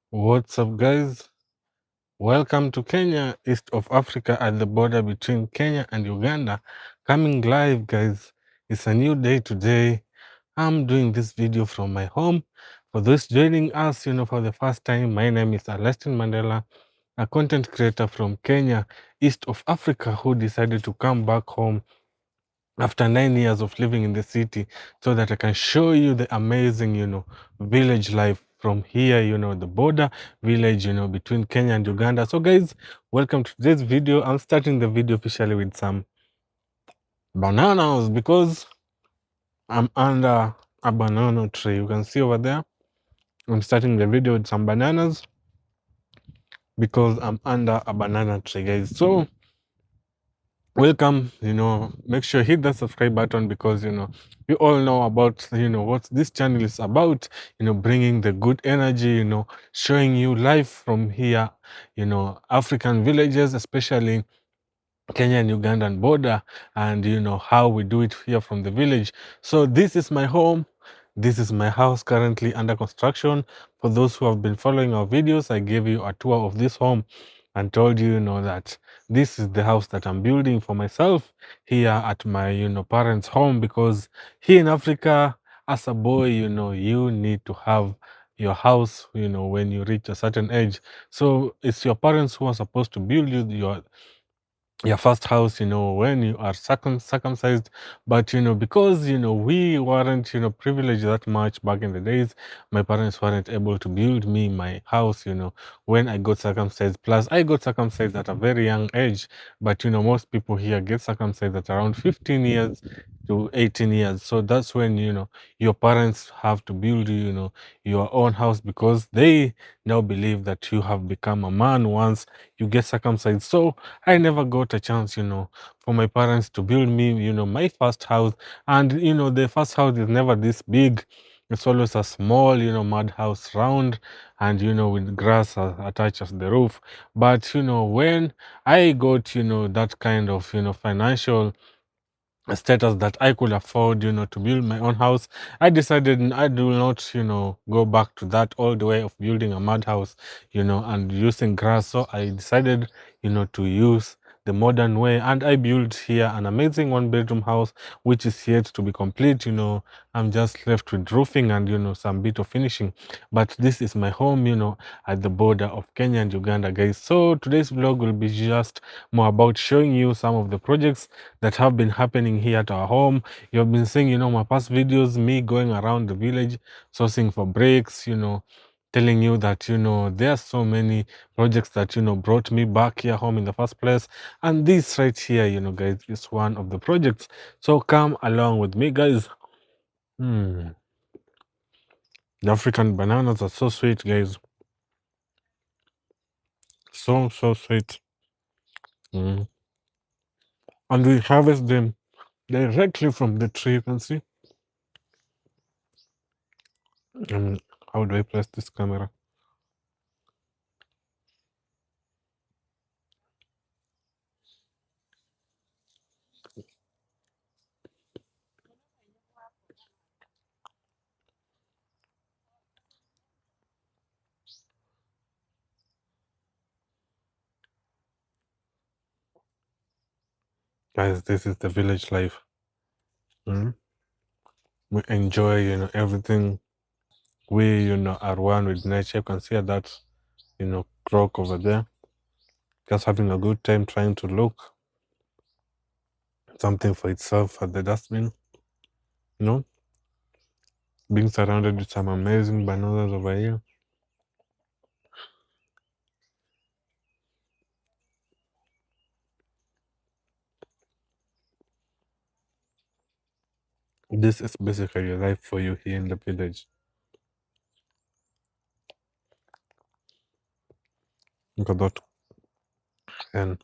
What's up, guys? Welcome to Kenya, east of Africa, at the border between Kenya and Uganda. Coming live, guys. It's a new day today. I'm doing this video from my home. For those joining us, for the first time, my name is Alestin Mandela, a content creator from Kenya, east of Africa, who decided to come back home after 9 years of living in the city so that I can show you the amazing, village life from here, the border village, between Kenya and Uganda. So guys, welcome to today's video. I'm starting the video officially with some bananas because I'm under a banana tree. You can see over there. I'm starting the video with some bananas because I'm under a banana tree, guys. So welcome, make sure you hit that subscribe button because you all know about what this channel is about, bringing the good energy, showing you life from here, African villages, especially Kenya and Ugandan border, and how we do it here from the village. So this is my home. This is my house currently under construction. For those who have been following our videos, I gave you a tour of this home and told you, that this is the house that I'm building for myself here at my, parents' home, because here in Africa, as a boy, you need to have your house, when you reach a certain age. So it's your parents who are supposed to build you your first house, when you are circumcised. But, because, we weren't, privileged that much back in the days, my parents weren't able to build me my house, when I got circumcised. Plus, I got circumcised at a very young age. But, most people here get circumcised at around 15 years to 18 years. So that's when, your parents have to build, your own house, because they now believe that you have become a man once you get circumcised. So I never got a chance, for my parents to build me, my first house. And, the first house is never this big. It's always a small, mud house round and, with grass attached as the roof. But, when I got, that kind of, financial status that I could afford, to build my own house, I decided I do not, go back to that old way of building a mud house, and using grass. So I decided, to use the modern way, and I built here an amazing one-bedroom house, which is yet to be complete. I'm just left with roofing and, some bit of finishing. But this is my home, at the border of Kenya and Uganda, guys. So today's vlog will be just more about showing you some of the projects that have been happening here at our home. You've been seeing, my past videos, me going around the village, sourcing for breaks, telling you that, there are so many projects that, brought me back here home in the first place. And this right here, guys, is one of the projects. So come along with me, guys. The African bananas are so sweet, guys. So, so sweet. Mm. And we harvest them directly from the tree, you can see. How do I place this camera? Guys, this is the village life. Mm. We enjoy, everything. We, are one with nature. You can see that, croc over there. Just having a good time trying to look something for itself at the dustbin. Being surrounded with some amazing bananas over here. This is basically life for you here in the village. Look at that. And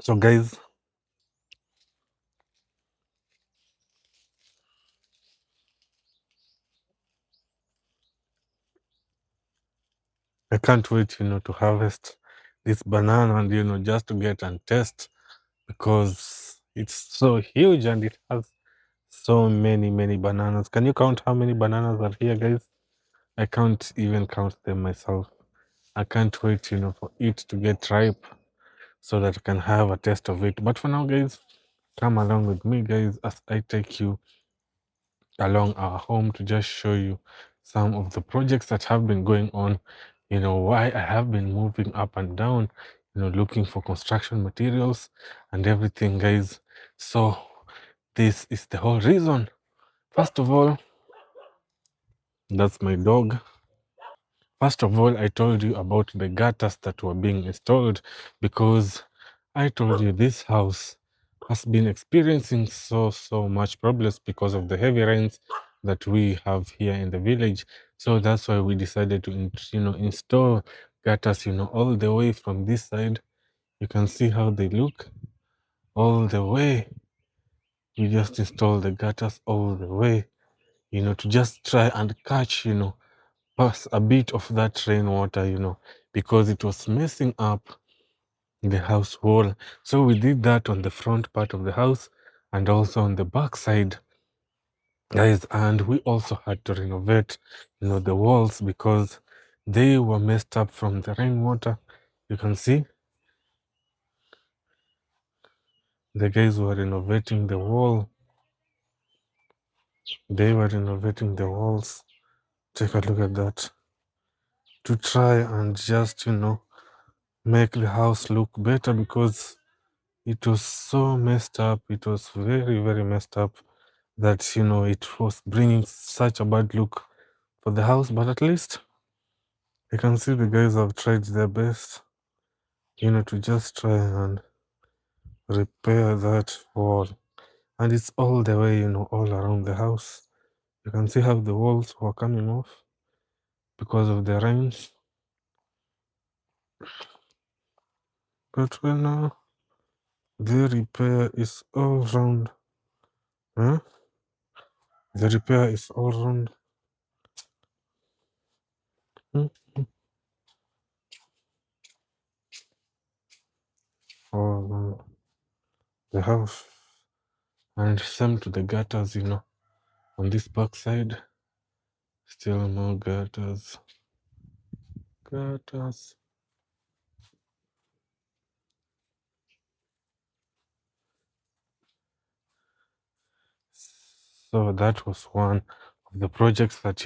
so, guys, I can't wait, to harvest this banana and, just to get and taste, because It's so huge and it has so many bananas. Can you count how many bananas are here, guys? I can't even count them myself. I can't wait, for it to get ripe so that I can have a taste of it. But for now, guys, come along with me, guys, as I take you along our home to just show you some of the projects that have been going on, why I have been moving up and down, looking for construction materials and everything, guys. So this is the whole reason. First of all, that's my dog. First of all, I told you about the gutters that were being installed because I told you this house has been experiencing so much problems because of the heavy rains that we have here in the village. So that's why we decided to install gutters, all the way from this side. You can see how they look all the way. We just install the gutters all the way, to just try and catch, pass a bit of that rainwater, because it was messing up the house wall. So we did that on the front part of the house and also on the back side, guys. And we also had to renovate, the walls because they were messed up from the rainwater. You can see the guys were renovating the wall. They were renovating the walls. Take a look at that to try and just, make the house look better because it was so messed up. It was very messed up that, it was bringing such a bad look for the house. But at least you can see the guys have tried their best, to just try and repair that wall. And it's all the way, all around the house. You can see how the walls were coming off because of the rains. But well, now the repair is all round. Huh? The repair is all round. Hmm? All around the house. And same to the gutters, on this back side. Still more gutters. Gutters. So that was one of the projects that,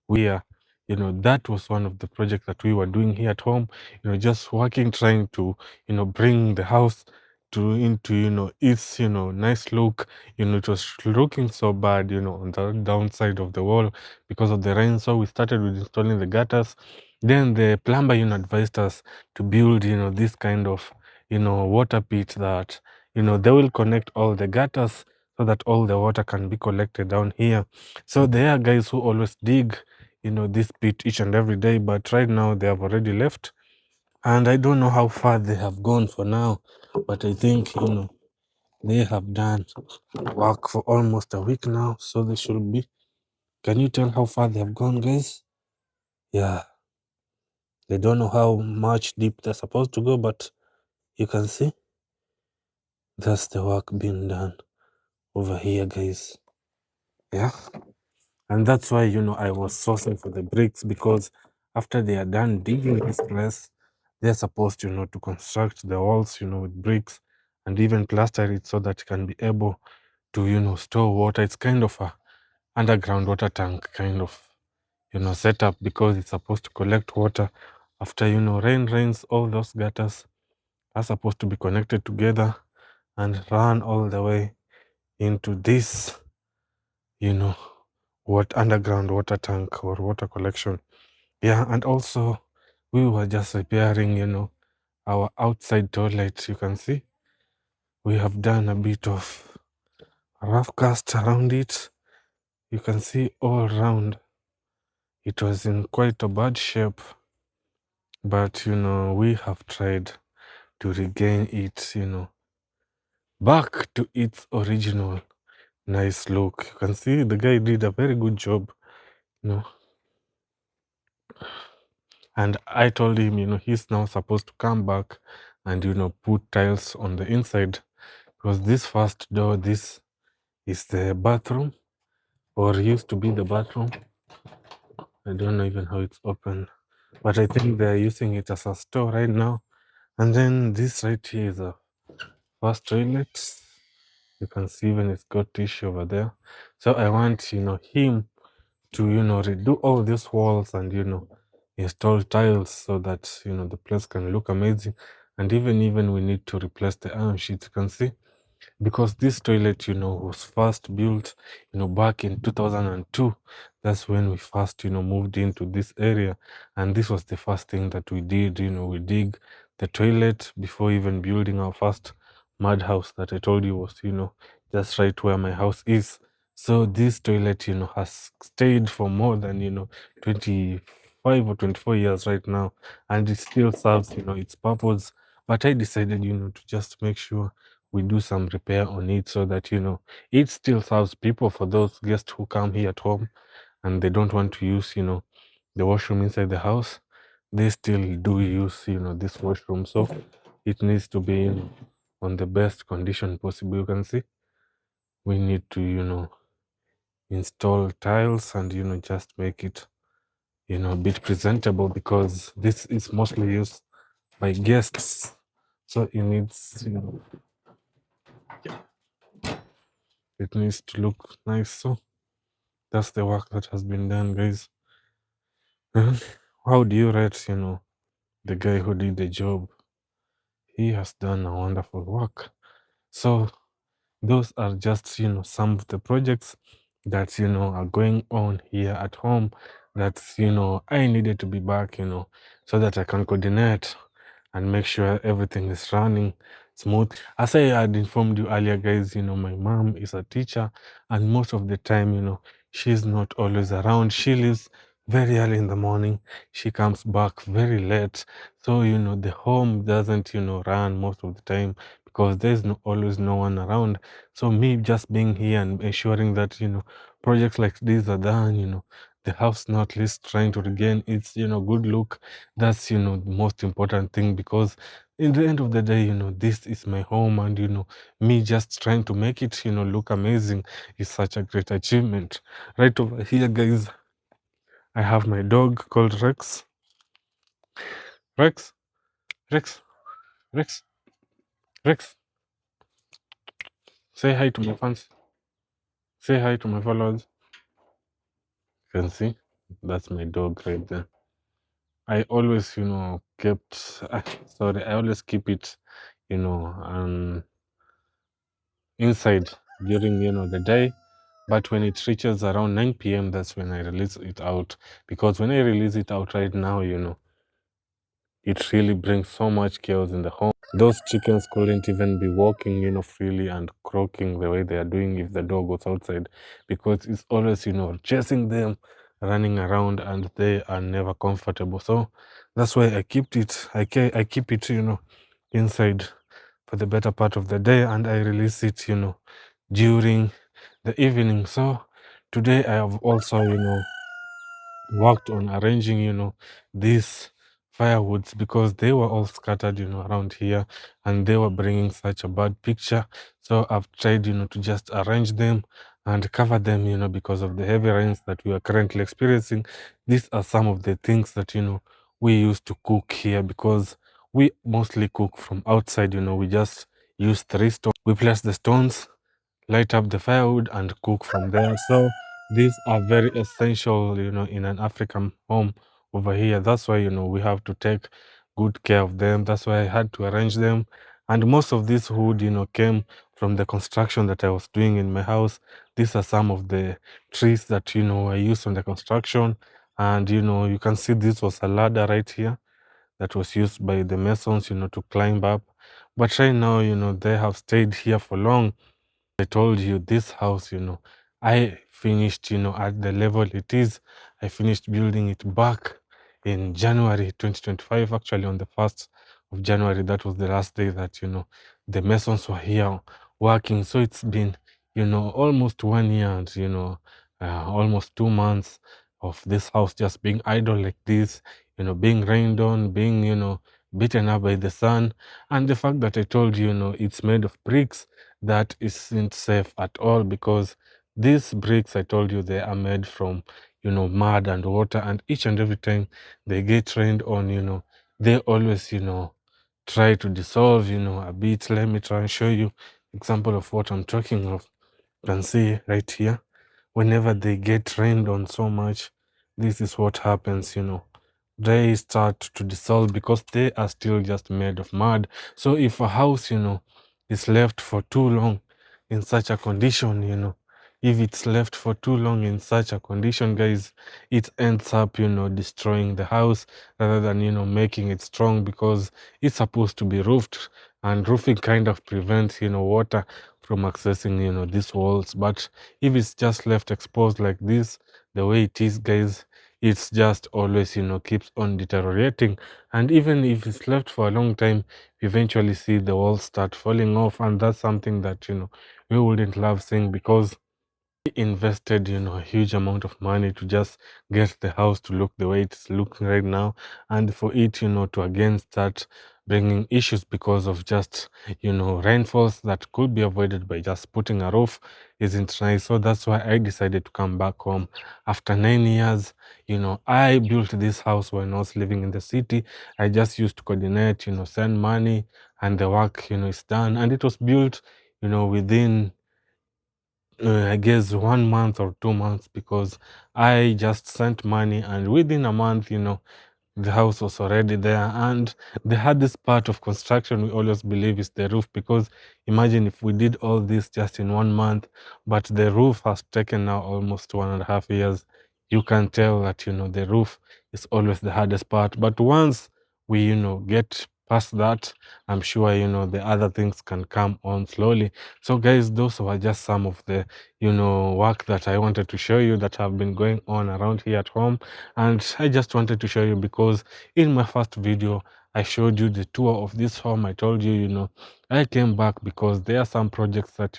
we are, that was one of the projects that we were doing here at home, just working, trying to, bring the house into, its, nice look. It was looking so bad, on the downside of the wall because of the rain. So we started with installing the gutters. Then the plumber, advised us to build, this kind of, water pit that, they will connect all the gutters so that all the water can be collected down here. So there are guys who always dig, this pit each and every day, but right now they have already left. And I don't know how far they have gone for now, but I think, they have done work for almost a week now, so they should be. Can you tell how far they have gone, guys? Yeah, they don't know how much deep they're supposed to go, but you can see that's the work being done over here, guys. Yeah. And that's why, I was sourcing for the bricks because after they are done digging this place, they're supposed, to construct the walls, with bricks and even plaster it so that it can be able to, store water. It's kind of a underground water tank kind of, setup because it's supposed to collect water after, rain rains. All those gutters are supposed to be connected together and run all the way into this, what underground water tank or water collection. Yeah, and also we were just repairing, our outside toilet. You can see we have done a bit of rough cast around it. You can see all around it was in quite a bad shape, but we have tried to regain it, back to its original nice look. You can see the guy did a very good job, you know. And I told him, he's now supposed to come back and, put tiles on the inside Because this first door, this is the bathroom, or used to be the bathroom. I don't know even how it's open, but I think they're using it as a store right now. And then this right here is a first toilet. You can see even it's got tissue over there. So I want, him to, redo all these walls and, install tiles so that, the place can look amazing. And even we need to replace the iron sheets. You can see, because this toilet, was first built, back in 2002. That's when we first, moved into this area. And this was the first thing that we did. We dig the toilet before even building our first mud house that I told you was, just right where my house is. So this toilet, has stayed for more than, 25 or 24 years right now. And it still serves, its purpose. But I decided, to just make sure we do some repair on it so that it still serves people, for those guests who come here at home and they don't want to use the washroom inside the house. They still do use this washroom, so it needs to be on the best condition possible. You can see we need to install tiles and just make it a bit presentable, because this is mostly used by guests, so it needs it needs to look nice. So that's the work that has been done, guys. How do you rate, the guy who did the job? He has done a wonderful work. So those are just, some of the projects that, are going on here at home that, I needed to be back, so that I can coordinate and make sure everything is running smooth. As I had informed you earlier, guys, my mom is a teacher, and most of the time, she's not always around. She leaves very early in the morning. She comes back very late. So, the home doesn't, run most of the time because there's always no one around. So me just being here and ensuring that, projects like these are done, the house not least trying to regain its, good look. That's, the most important thing, because in the end of the day, this is my home, and, me just trying to make it, look amazing is such a great achievement. Right over here, guys, I have my dog called Rex. Rex, Rex, Rex, Rex. Say hi to my fans. Say hi to my followers. You can see, that's my dog right there. I always, I always keep it, inside during, the day. But when it reaches around 9 p.m., that's when I release it out. Because when I release it out right now, it really brings so much chaos in the home. Those chickens couldn't even be walking, freely and croaking the way they are doing if the dog was outside, because it's always, chasing them, running around, and they are never comfortable. So that's why I keep it. I keep it, inside for the better part of the day, and I release it, during the evening. So today I have also, worked on arranging, these firewoods, because they were all scattered, around here, and they were bringing such a bad picture. So I've tried, to just arrange them and cover them, because of the heavy rains that we are currently experiencing. These are some of the things that, we used to cook here, because we mostly cook from outside. We just use 3 stones. We place the stones, light up the firewood, and cook from there. So these are very essential, in an African home over here. That's why, we have to take good care of them. That's why I had to arrange them. And most of this wood, came from the construction that I was doing in my house. These are some of the trees that, I used on the construction. And, you can see this was a ladder right here that was used by the masons, to climb up. But right now, they have stayed here for long. I told you this house, I finished, at the level it is. I finished building it back in January 2025, actually on the 1st of January. That was the last day that, the masons were here working. So it's been, almost 1 year and, almost 2 months of this house just being idle like this, being rained on, being, beaten up by the sun. And the fact that I told you, it's made of bricks, that isn't safe at all, because these bricks, I told you, they are made from, mud and water, and each and every time they get rained on, they always, try to dissolve, a bit. Let me try and show you example of what I'm talking of. You can see right here, whenever they get rained on so much, this is what happens, they start to dissolve because they are still just made of mud. So if a house, is left for too long in such a condition, if it's left for too long in such a condition, guys, it ends up, destroying the house rather than, making it strong, because it's supposed to be roofed, and roofing kind of prevents, water from accessing, these walls. But if it's just left exposed like this, the way it is, guys, it's just always, keeps on deteriorating. And even if it's left for a long time, you eventually see the walls start falling off, and that's something that, we wouldn't love seeing, because we invested, a huge amount of money to just get the house to look the way it's looking right now, and for it, to again start bringing issues because of just, rainfalls that could be avoided by just putting a roof isn't nice. So that's why I decided to come back home after 9 years. I built this house when I was living in the city. I just used to coordinate, send money, and the work, is done, and it was built, within I guess 1 month or 2 months, because I just sent money, and within a month, the house was already there. And the hardest part of construction, we always believe, is the roof, because imagine if we did all this just in 1 month, but the roof has taken now almost 1.5 years. You can tell that, the roof is always the hardest part. But once we, get past that, I'm sure, the other things can come on slowly. So guys, those were just some of the, work that I wanted to show you that have been going on around here at home. And I just wanted to show you because in my first video, I showed you the tour of this home. I told you, I came back because there are some projects that,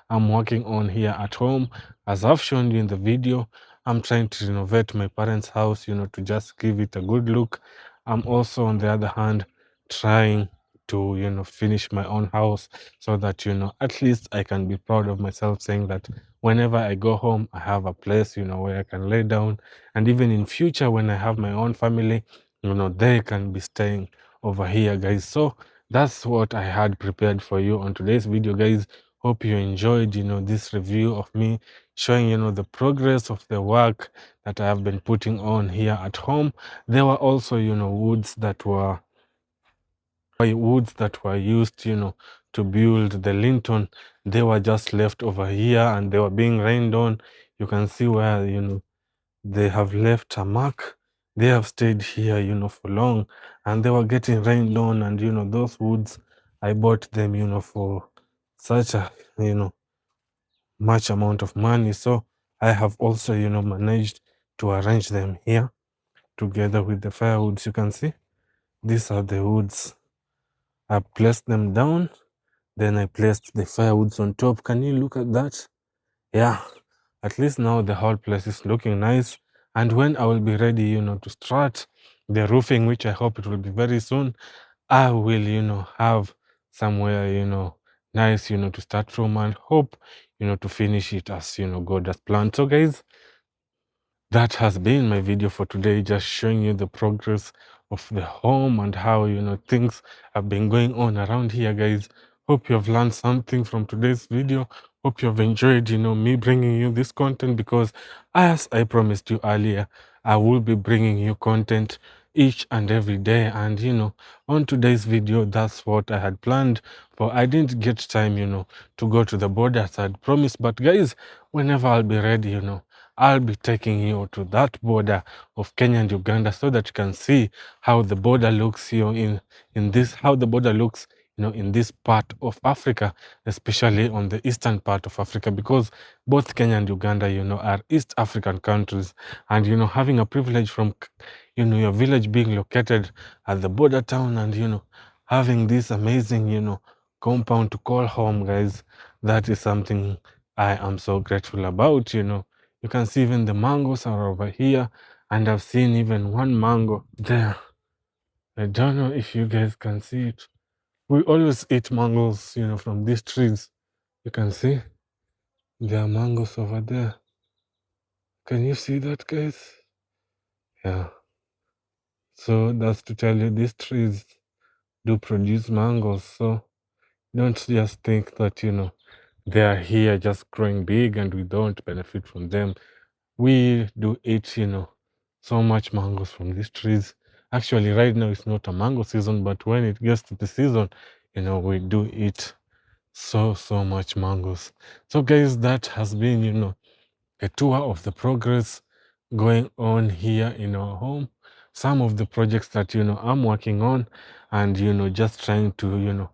I'm working on here at home. As I've shown you in the video, I'm trying to renovate my parents' house, to just give it a good look. I'm also, on the other hand, trying to, finish my own house, so that, at least I can be proud of myself, saying that whenever I go home, I have a place, where I can lay down. And even in future, when I have my own family, they can be staying over here, guys. So that's what I had prepared for you on today's video, guys. Hope you enjoyed, this review of me showing, the progress of the work that I have been putting on here at home. There were also, woods that were used, to build the linton. They were just left over here, and they were being rained on. You can see where, they have left a mark. They have stayed here, for long, and they were getting rained on. And, those woods, I bought them, for such a, much amount of money. So I have also, managed to arrange them here together with the firewoods. You can see these are the woods. I placed them down, then I placed the firewoods on top. Can you look at that? Yeah, at least now the whole place is looking nice. And when I will be ready, to start the roofing, which I hope it will be very soon, I will, have somewhere, nice, to start from, and hope, to finish it as, God has planned. So guys, that has been my video for today, just showing you the progress of the home and how, things have been going on around here, guys. Hope you have learned something from today's video. Hope you have enjoyed, me bringing you this content, because as I promised you earlier, I will be bringing you content each and every day. And, on today's video, that's what I had planned for. I didn't get time, to go to the border as I had promised. But guys, whenever I'll be ready, I'll be taking you to that border of Kenya and Uganda, so that you can see how the border looks here in this, how the border looks, in this part of Africa, especially on the eastern part of Africa, because both Kenya and Uganda, are East African countries. And, having a privilege from, your village being located at the border town, and, having this amazing, compound to call home, guys, that is something I am so grateful about. You can see even the mangoes are over here, and I've seen even one mango there. I don't know if you guys can see it. We always eat mangoes, from these trees. You can see there are mangoes over there. Can you see that, guys? Yeah. So that's to tell you these trees do produce mangoes. So don't just think that, they are here just growing big and we don't benefit from them. We do eat, so much mangoes from these trees. Actually, right now it's not a mango season, but when it gets to the season, we do eat so much mangoes. So guys, that has been, a tour of the progress going on here in our home. Some of the projects that, I'm working on and, just trying to,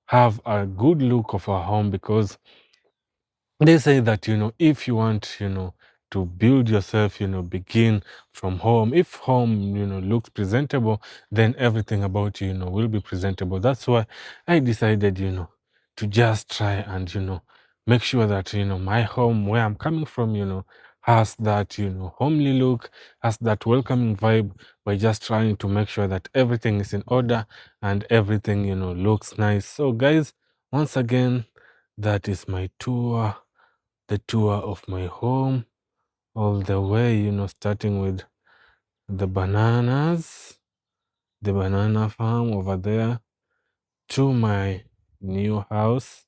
have a good look of our home, because they say that, if you want, to build yourself, begin from home. If home, looks presentable, then everything about you, will be presentable. That's why I decided, to just try and, make sure that, my home, where I'm coming from, has that, homely look, has that welcoming vibe, by just trying to make sure that everything is in order and everything, looks nice. So guys, once again, that is my tour, the tour of my home, all the way, starting with the bananas, the banana farm over there, to my new house,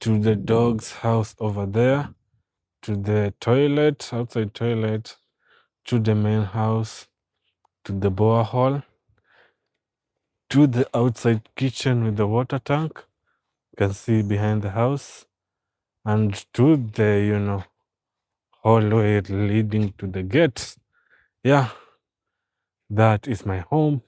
to the dog's house over there, to the toilet, outside toilet, to the main house, to the borehole, to the outside kitchen with the water tank, you can see behind the house, and to the, hallway leading to the gates. Yeah, that is my home.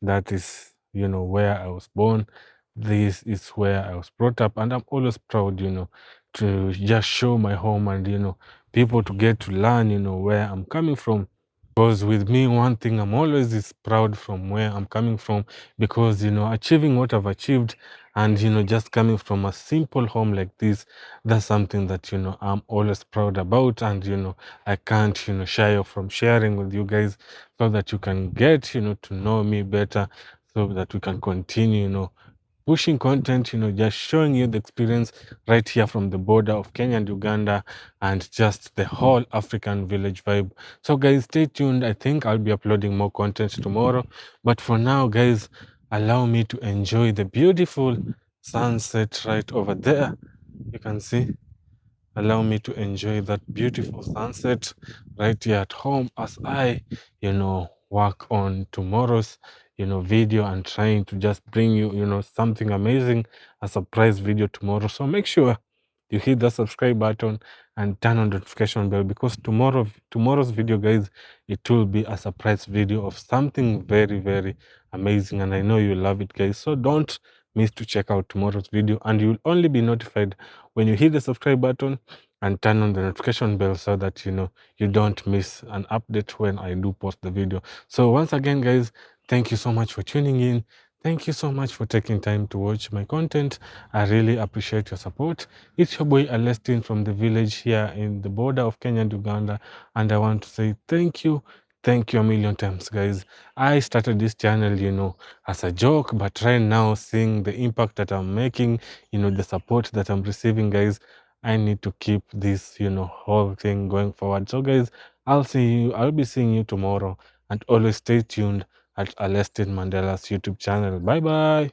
That is, where I was born. This is where I was brought up. And I'm always proud, to just show my home and, people to get to learn, where I'm coming from. Because with me, one thing I'm always is proud from where I'm coming from, because, achieving what I've achieved and, just coming from a simple home like this, that's something that, I'm always proud about. And, I can't, shy off from sharing with you guys, so that you can get, to know me better, so that we can continue, pushing content, just showing you the experience right here from the border of Kenya and Uganda, and just the whole African village vibe. So guys, stay tuned. I think I'll be uploading more content tomorrow. But for now, guys, allow me to enjoy the beautiful sunset right over there. You can see. Allow me to enjoy that beautiful sunset right here at home, as I, work on tomorrow's, video, and trying to just bring you, something amazing, a surprise video tomorrow. So make sure you hit the subscribe button and turn on the notification bell, because tomorrow's video, guys, it will be a surprise video of something very amazing, and I know you love it, guys. So don't miss to check out tomorrow's video, and you'll only be notified when you hit the subscribe button and turn on the notification bell, so that you don't miss an update when I do post the video. So once again, guys, thank you so much for tuning in. Thank you so much for taking time to watch my content. I really appreciate your support. It's your boy Alestin from the village here in the border of Kenya and Uganda, and I want to say thank you. Thank you a million times, guys. I started this channel, as a joke, but right now, seeing the impact that I'm making, the support that I'm receiving, guys, I need to keep this, whole thing going forward. So, guys, I'll be seeing you tomorrow, and always stay tuned at Alestin Mandela's YouTube channel. Bye bye.